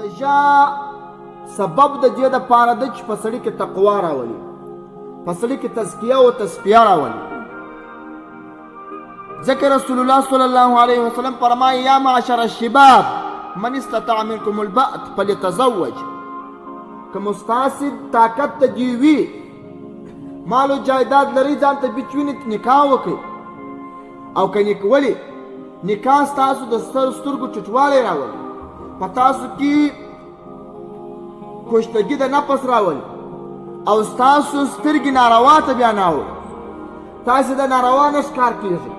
روژه سبب د دې دپاره ده چې په سړي کې تقوا راولي، په سړي کې تزکیه او تصفیه راولي. ځکه رسول الله صلی الله علیه وسلم فرمایي یا معشر الشباب من استطاع منکم البأت فلیتزوج. که مستاسد طاقت ته دې وي، مال و جایداد لري، ځان ته بچ ویني، نکاح وکړي. او که ولې نکاح ستاسو د سترګو چټوالی راولي، په تاسو کې کشتګي د نفس راولي او ستاسو سترګې ناروا ته بیا نه وي، تاسې د ناروا نه ښکار کېږي.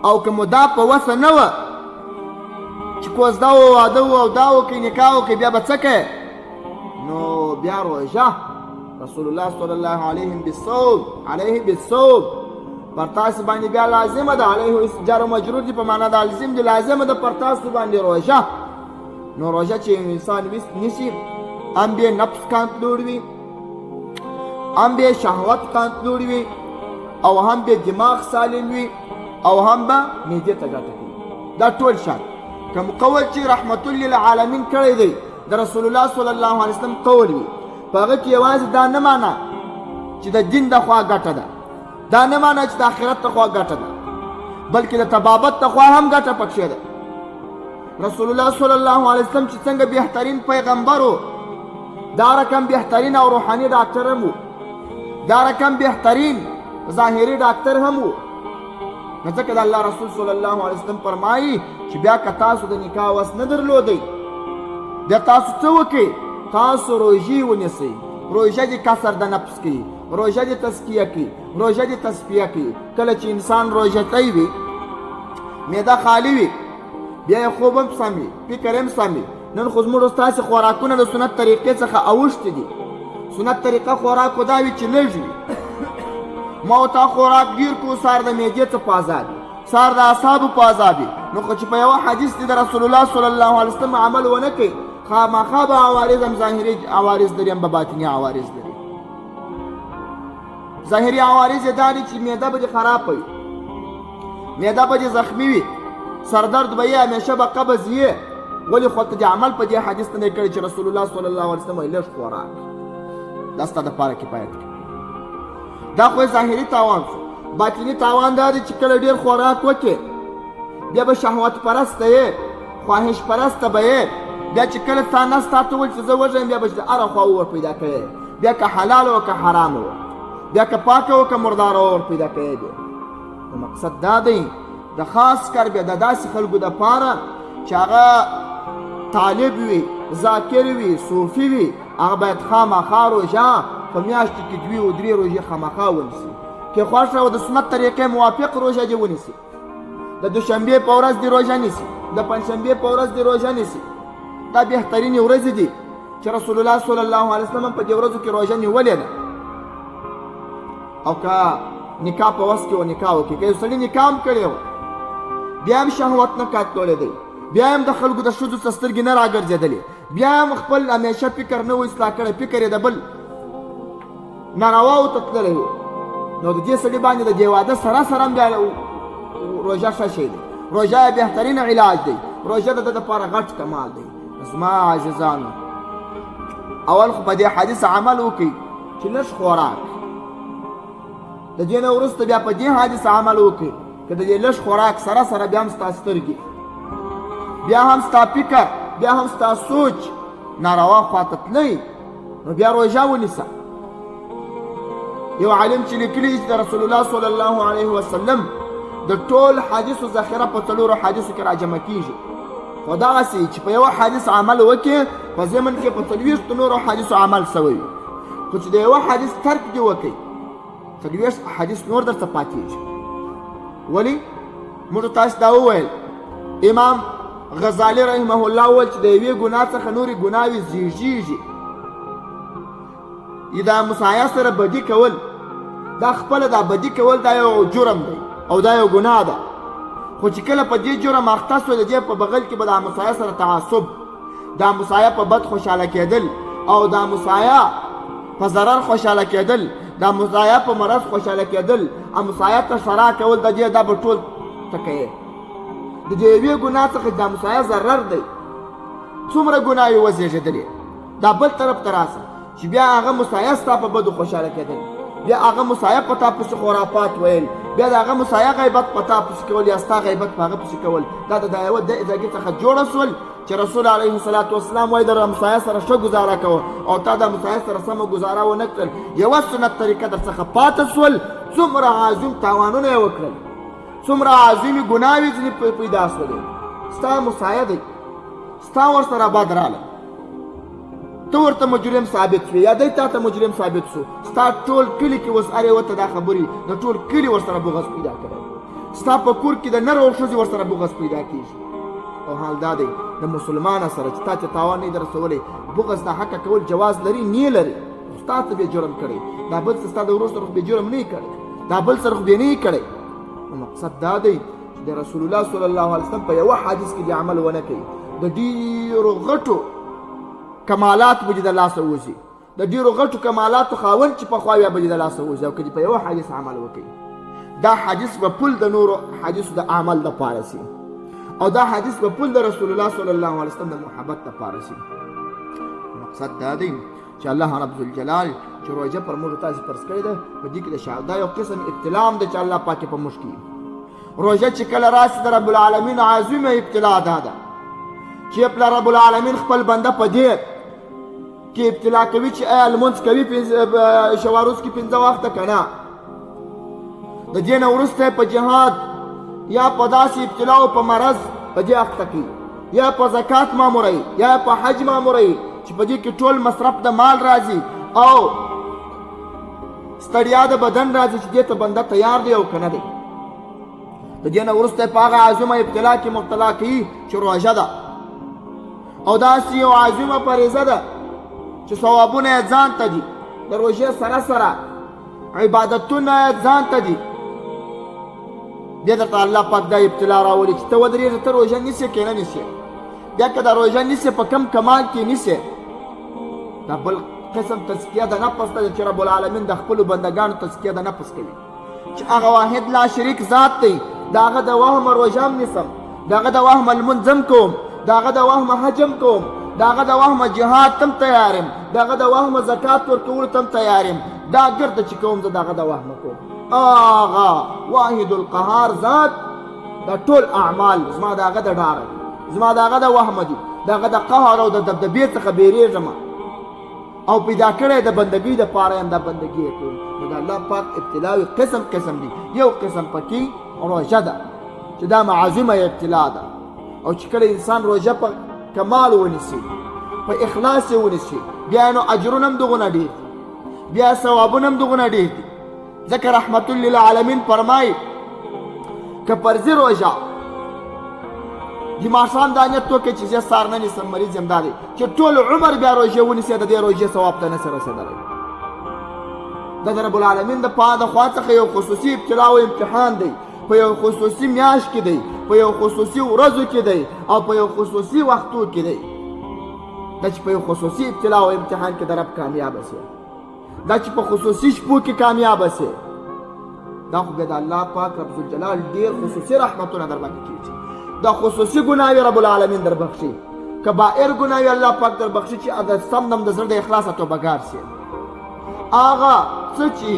او که مو دا په وسه نه وه چې کوزده و واده و او دا وکړئ نکاح وکړئ، بیا به څه کوئ؟ نو بیا روژه رسول الله صلی الله علیه بالصوم پر تاسو باندې بیا لازمه ده. علیه جار و مجرور دي په معنا د لازم دي، لازمه ده پر تاسو باندې روژه. نو روژه چې انسان نیسي، هم به نفس کنټرول وي، هم به شهوت کنټرول وي، او هم به دماغ سالم وي، او هم به معدې ته ګټه کوي. دا ټول شان کوم قول چې رحمت للعالمین کړی دی د رسول الله صلی الله علیه وسلم قول وي، په هغه کې یوازې دا نه معنا چې د دین د خوا ګټه ده، دا نه معنا چې د آخرت د خوا ګټه ده، بلکې د طبابت د خوا هم ګټه پکښې ده. رسول الله صلی الله علیه وسلم چې څنګه بهترین پیغمبر و، دا رقم بهترین او روحاني ډاکټر هم و، دا رقم بهترین ظاهري ډاکټر هم و. نو ځکه د الله رسول صلی الله علیه وسلم فرمایي چې بیا که تاسو د نکاح وس نه درلودئ، بیا تاسو څه وکړئ؟ تاسو روژې ونیسئ. روژه دې کسر د نفس کوي، روژه دې تزکیه کوي، روژه دې تصفیه کوي. کله چې انسان روژه‌تی وي، معده خالي وي، بیا یې خوب هم سم وي، فکر هم سم وي. نن خو زموږ ستاسې خوراکونه د سنت طریقې څخه اوښتي دي. سنت طریقه خوراک خو دا وي چې لږ وي، ما او تا خوراک ډېر کړو، سار د معدې څه په عذاب وي، سار د اعصابو په عذاب وي. نو خو چې په یوه حدیث کې د رسول الله صلی الله علیه وسلم عمل ونه کوي، خامخا به عوارض هم ظاهري عوارض لري، هم به باطني عوارض لري. ظاهري عوارض یې دا دي چې معده به دې خراب وي، معده به دې زخمي وي، سردرد به یې، همیشه به قبض یې. ولې خو ته دې عمل په دې حدیث نه دی کړی چې رسول الله صلی الله علیه وسلم وایي لږ خوراک دا ستا دپاره کفایت کوي. دا خو ظاهري تاوان شو. باطني تاوان دا دی چې کله ډېر خوراک وکړې، بیا به شهوت پرسته یې، خواهش پرسته به یې. بیا چې کله تا نس تا ته وویل چې زه وږی یم، بیا به چې د هره خوا ور پیدا کوې، بیا که حلال و که حرام و، بیا که پاکه و که مرداره ور پیدا کوې. نو مقصد دا دی د خاص کر بیا د داسې خلکو دپاره چې هغه طالب وي، ذاکر وي، صوفي وي، هغه باید خامخا روژه په میاشتو کې 2 او 3 روژې خامخا ونیسي. که خوښه او د سنت طریقې موافق روژه دې ونیسي. د دوشنبې په ورځ دې روژه نیسي، د پنجشنبې په ورځ دې روژه نیسي. دا بهترینې ورځې دي چې رسول الله صلی الله علیه وسلم په دې ورځو کې روژه نیولې ده. او که نکاح په وس کې و نکاح وکړي، که یو سړي نکاح هم کړی و، بیا هم شهوت نه کنټرولی دی، بیا هم د خلکو د ښځو څخه سترګې نه راګرځېدلې، بیا هم خپل همیشه فکر نه و اصلاح کړی، فکر یې د بل نارواو ته تللی و. نو د دې سړي باندې د دې واده سره سره هم بیا روژه ښه شی دی، روژه یې بهترین علاج دی، روژه د ده دپاره غټ کمال دی. زما عزیزانو، اول خو په دې حدیث عمل وکړئ چې لږ خوراک، د دې نه وروسته بیا په دې حدیث عمل وکړئ که د دې لږ خوراک سره سره بیا هم ستا سترګې، بیا هم ستا فکر، بیا هم ستا سوچ ناروا خواته تللی، نو بیا روژه ونیسه. یو عالم چې لیکلي چې د رسول الله صلی الله علیه وسلم د ټول حدیثو ذخیره په 4 حدیثو کې راجمع کیږي. خو دغسې چې په یوه حدیث عمل وکړې، په ضمن کې په 40 نورو حدیثو عمل سوی وي. خو چې د یوه حدیث ترک دې وکړئ، 40 حدیث نور درته پاتېږي. ولې؟ موږ تاسو دا وویل، امام غزالی رحمه الله وویل چې د یوې ګناه څخه نورې ګناوې زیږېږي. دا مسایه سره بدي کول، دا خپله دا بدي کول دا یو جرم دی او دا یو ګناه ده. خو چې کله په دې جرم اخته سو، د دې په بغل کې به دا مسایه سره تعصب، دا مسایه په بد خوشحاله کېدل، او دا مسایه په ضرر خوشحاله کېدل، دا مسایه په مرض خوشحاله کېدل، او مسایه ته شرا کول، د دې دا به ټول ته کوې. د دې یوې ګناه څخه دا مسایه ضرر دی، څومره ګناوې وزېږېدلې. دا بل طرف ته راسه چې بیا هغه مسایه ستا په بدو خوشحاله کېدل، بیا هغه مسایه په تا پسې خرافات ویل، بیا د هغه مسایه غیبت په تا پسې کول یا ستا غیبت په هغه پسې کول. دا د یوه ځای څخه جوړه سول چې رسول علیه الصلاة والسلام وایي د مسایه سره ښه ګزاره کوه او تا د مسایه سره سمه ګزاره ونه کړل، یوه سنت طریقه در څخه پاته سول. څومره عظیم تاوانونه یې وکړل، څومره عظیمې ګناوې ځینې پیدا سولې. ستا مسایه دی، ستا ورسره بد راله، ته ورته مجرم ثابت شوې یا دی تا ته مجرم ثابت شو، ستا ټول کلي کې اوس هرې ورته دا خبرې د ټول کلي ورسره بغض پیدا کړی، ستا په کور کې د نر او ښځې ورسره بغض پیدا کېږي. او حال دا دی د مسلمانه سره چې تا ته تاوان نه یې در رسولی، بغض ناحقه کول جواز لري نه لري، ستا ته بې جرم کړی، دا بل څه ستا د ورور سره خو بې جرم نه یې کړی، دا بل سره خو بې نه یې کړی. نو مقصد دا دی چې د رسول الله صلی الله علیه وسلم په یوه حدیث کې دې عمل ونه کوي، د ډېرو غټو کمالات به دې د لاسه وځي، د ډېرو غټو کمالاتو خاوند چې پخوا بیا به دې د لاسه وځي، او که دې په یوه حدیث عمل وکړي، دا حدیث به پل د نورو حدیثو د عمل دپاره سي، او دا حدیث به پل د رسول الله صلی الله علیه وسلم د محبت دپاره سي. مقصد دا دی چې الله رب الجلال چې روژه پر موږ تاسې فرض کړې ده، په دې کې دا یو قسم ابتلا هم ده چې الله پاک په موږ کړي. روژه چې کله راسي د رب العالمین عظیمه ابتلا دا ده چې رب العالمین خپل بنده په دې کې ابتلا کوي چې آیا لمونځ کوي شوه روز کې 5 وخته که نه، د دې نه وروسته په جهاد یا په داسې ابتلا او په مرض په دې اخته کوي، یا په زکات ماموروي یا په حج ماموروي چې په دې کې ټول مصرف د مال راځي او ستړیا د بدن راځي چې دې ته بنده تیار دی او که نه دی. د دې نه وروسته په هغه عظیمه ابتلا کې مبتلا کوي چې روژه ده، او داسې یو عظیمه فریضه ده چې ثوابونه یې ځان ته دي، د روژې سره سره عبادتونه یې ځان ته دي. بیا درته الله پاک دا ابتلا راولي چې ته ودرېږه، ته روژه نیسې که نه نیسې، بیا که دا روژه نیسې په کم کمال کې نیسې، دا بل قسم تزکیه د نفس ده چې رب العالمین د خپلو بندګانو تزکیه د نفس کوي چې هغه واحد لا شریک ذات دی، د هغه د وهمه روژه هم نیسم، د هغه د وهمه لمونځ هم کوم، د هغه د وهمه حج هم کوم، د هغه د وهمه جهاد ته هم تیار یم، د هغه د وهمه زکات ورکولو ته هم تیار یم، دا ګرده چې کوم زه د هغه د وهمه کوم. آغا واحد القهار ذات دا ټول اعمال زما د هغه د ډاره دي، زما د هغه د وهمه دي، د هغه د قهر او د دبدبې څخه بیریږم او پیدا کړی د بندګۍ دپاره یم دا بندګي یې کوم. نو د الله پاک ابتلاوې قسم قسم دي، یو قسم پکې روژه ده چې دا معظمه ابتلا ده، او چې کله انسان روژه په کمال ونیسي، په اخلاص یې ونیسي، بیا نو اجرونه هم دغونه ډېر دي، بیا ثوابونه هم دغونه ډېر دي. ځکه رحمت للعالمین فرمایي که فرضي روژه د ماښام دا نیت وکړئ چې زه سهار نه نیسم، مریض یم، دا دی چې ټول عمر بیا روژې ونیسئ، د دې روژې ثواب ته نسي رسېدلی. دا د رب العالمین د خوا څخه یو خصوصي ابتلا او امتحان دی، په یو خصوصي میاشت کې دی، په یو خصوصي ورځو کې دی، او په یو خصوصي وختو کې دی. دا چې په یو خصوصي ابتلا او امتحان کې د رب کامیابه سي، دا چې په خصوصي شپو کې کامیابه سي، دا خو بیا د الله پاک رب الجلال ډېر خصوصي رحمتونه در باندې کېږي. دا خصوصي ګناوې رب العالمین در بخشي، کبائر ګناوې الله پاک در بخشي چې د سم دم د زړه د اخلاصه توبهګار سي. هغه څه چې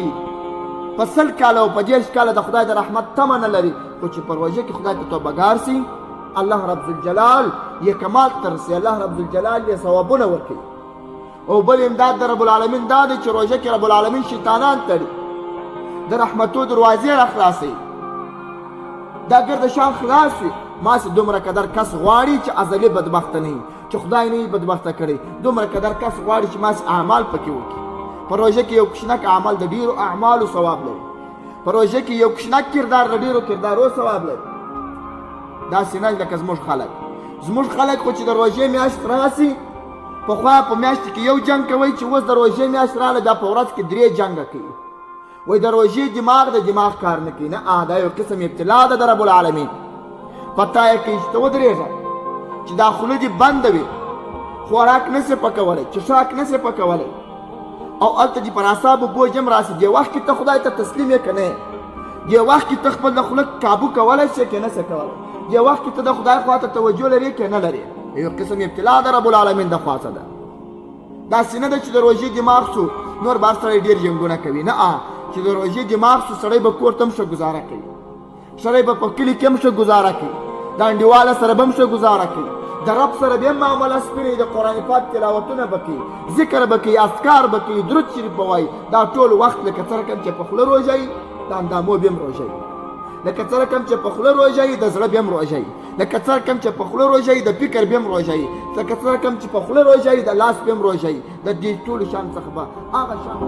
په 100 کاله او په 30 کاله د خدای د رحمت تمه نه لري، خو چې په روژه کې خدای ته توبهګار سي، الله رب الجلال یې کمال ته رسي، الله رب الجلال یې ثوابونه ورکوي. او بل امداد د رب العالمین دا دی چې روژه کې رب العالمین شیطانان تړي، د رحمتو دروازې راخلاصوي، دا ګرد شان خلاص وي. ماسې دومره قدر کس غواړي چې ازلي بدبخته نه وي، چې خدای نه یې بدبخته کړی، دومره قدر کس غواړي چې ماسې اعمال پکې وکړي. په روژه کې یو کوچنک عمل د ډېرو اعمالو ثواب لري، په روژه کې یو کوچنک کردار د ډېرو کردارو ثواب لري. داسې نه لکه زموږ خلک خو چې د روژې میاشت راسي، پخوا په میاشت کې یو جنګ کوي، چې اوس د روژې میاشت راله دا په ورځ کې 3 جنګه کوي. وایي د روژې دماغ کار نه کوي، نه دا یو قسم ابتلا ده د رب العالمین. پته یې کوي چې ته ودرېږه چې دا خوله دې بنده وي، خوراک نسې پکولی، چښاک نسې پکولی، او هلته دې پر اعصابو بوج هم راسي. دې وخت کې ته خدای ته تسلیم یې که نه، دې وخت کې ته خپل د خوله کابو کولی شې که نه شې کولی، دې وخت کې ته د خدای خوا ته توجه لرې که نه لرې. یو قسم ابتلا د رب العالمین د خوا څخه ده. داسې نه ده چې د روژې دماغ شو نور بار سړی ډېر جنګونه کوي، نه چې د روژې دماغ شو سړی به کور ته هم ښه ګزاره کوي، سړی به په کلي کې هم ښه ګزاره کوي، د انډیواله سره به هم ښه ګزاره کوي، د رب سره به هم معامله سپینې، د قرآن پاک تلاوتونه به کوي، ذکر به کوي، اذکار به کوي، درود شریف به وایي. دا ټول وخت لکه څه رقم چې په خوله روژه وي د اندامو به هم روژه وي، لکه څه رقم چې په خوله روژه وي د زړه به هم روژه وي، لکه څه رقم چې په خوله روژه وي د فکر به هم روژه وي، لکه څه رقم چې په خوله روژه وي د لاس به هم روژه وي. د دې ټولو شان څخه به هغه شان